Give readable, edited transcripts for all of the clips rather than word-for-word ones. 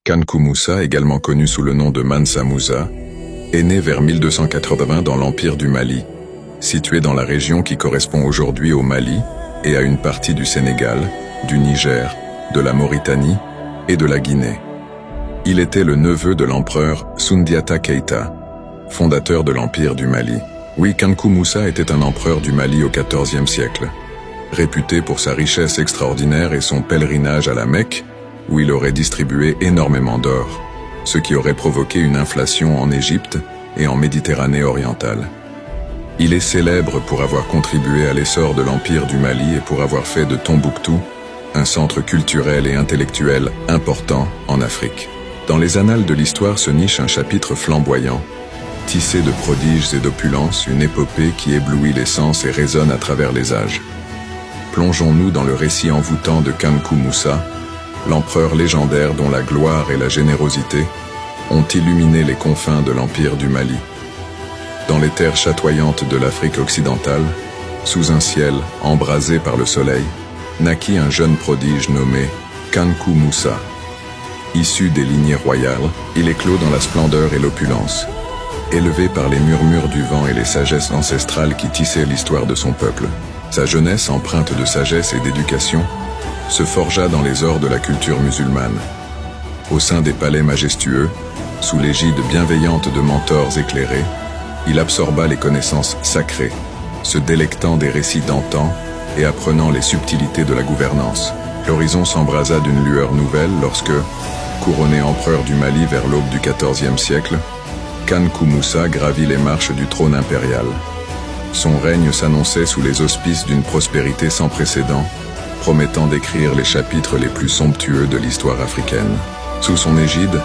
Kankou Moussa, également connu sous le nom de Mansa Musa, est né vers 1280 dans l'Empire du Mali, situé dans la région qui correspond aujourd'hui au Mali et à une partie du Sénégal, du Niger, de la Mauritanie et de la Guinée. Il était le neveu de l'empereur Soundiata Keïta, fondateur de l'Empire du Mali. Oui, Kankou Moussa était un empereur du Mali au XIVe siècle, réputé pour sa richesse extraordinaire et son pèlerinage à la Mecque, où il aurait distribué énormément d'or, ce qui aurait provoqué une inflation en Égypte et en Méditerranée orientale. Il est célèbre pour avoir contribué à l'essor de l'Empire du Mali et pour avoir fait de Tombouctou un centre culturel et intellectuel important en Afrique. Dans les annales de l'histoire se niche un chapitre flamboyant, tissé de prodiges et d'opulence, une épopée qui éblouit les sens et résonne à travers les âges. Plongeons-nous dans le récit envoûtant de Kankou Moussa, l'empereur légendaire dont la gloire et la générosité ont illuminé les confins de l'Empire du Mali. Dans les terres chatoyantes de l'Afrique occidentale, sous un ciel embrasé par le soleil, naquit un jeune prodige nommé Kankou Moussa. Issu des lignées royales, il éclot dans la splendeur et l'opulence, élevé par les murmures du vent et les sagesses ancestrales qui tissaient l'histoire de son peuple. Sa jeunesse, empreinte de sagesse et d'éducation, se forgea dans les ors de la culture musulmane. Au sein des palais majestueux, sous l'égide bienveillante de mentors éclairés, il absorba les connaissances sacrées, se délectant des récits d'antan et apprenant les subtilités de la gouvernance. L'horizon s'embrasa d'une lueur nouvelle lorsque, couronné empereur du Mali vers l'aube du XIVe siècle, Kankou Moussa gravit les marches du trône impérial. Son règne s'annonçait sous les auspices d'une prospérité sans précédent, promettant d'écrire les chapitres les plus somptueux de l'histoire africaine. Sous son égide,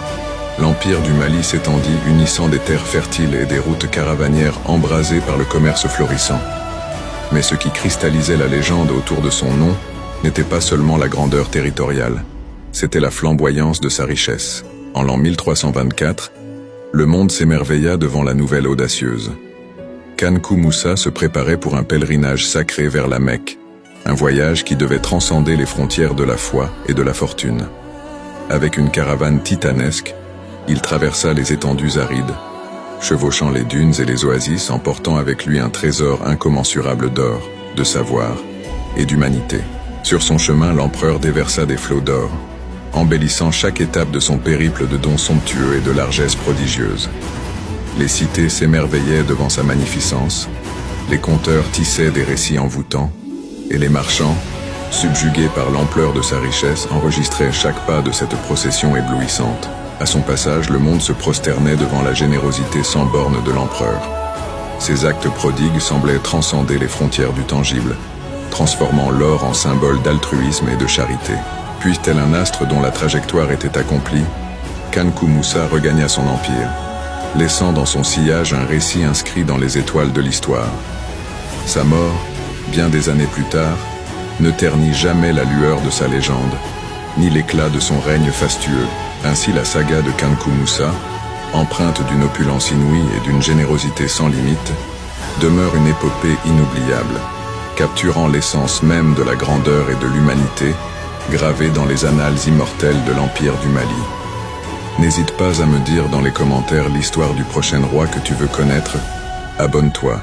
l'Empire du Mali s'étendit, unissant des terres fertiles et des routes caravanières embrasées par le commerce florissant. Mais ce qui cristallisait la légende autour de son nom n'était pas seulement la grandeur territoriale, c'était la flamboyance de sa richesse. En l'an 1324, le monde s'émerveilla devant la nouvelle audacieuse. Kankou Moussa se préparait pour un pèlerinage sacré vers la Mecque, un voyage qui devait transcender les frontières de la foi et de la fortune. Avec une caravane titanesque, il traversa les étendues arides, chevauchant les dunes et les oasis, emportant avec lui un trésor incommensurable d'or, de savoir et d'humanité. Sur son chemin, l'empereur déversa des flots d'or, embellissant chaque étape de son périple de dons somptueux et de largesses prodigieuses. Les cités s'émerveillaient devant sa magnificence, les conteurs tissaient des récits envoûtants, et les marchands, subjugués par l'ampleur de sa richesse, enregistraient chaque pas de cette procession éblouissante. À son passage, le monde se prosternait devant la générosité sans borne de l'empereur. Ses actes prodigues semblaient transcender les frontières du tangible, transformant l'or en symbole d'altruisme et de charité. Puis, tel un astre dont la trajectoire était accomplie, Kankou Moussa regagna son empire, laissant dans son sillage un récit inscrit dans les étoiles de l'histoire. Sa mort, bien des années plus tard, ne ternit jamais la lueur de sa légende, ni l'éclat de son règne fastueux. Ainsi la saga de Kankou Moussa, empreinte d'une opulence inouïe et d'une générosité sans limite, demeure une épopée inoubliable, capturant l'essence même de la grandeur et de l'humanité, gravée dans les annales immortelles de l'Empire du Mali. N'hésite pas à me dire dans les commentaires l'histoire du prochain roi que tu veux connaître. Abonne-toi.